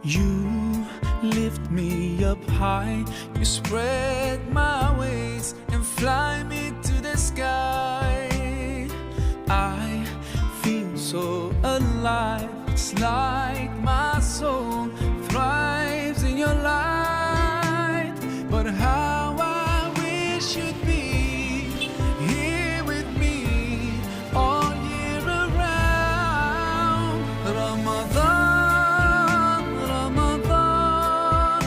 You lift me up high, you spread my wings and fly me to the sky. I feel so alive, it's like my soul thrives in your light. But how I wish you'd be here with me all year around. Ramadan, Ramadan,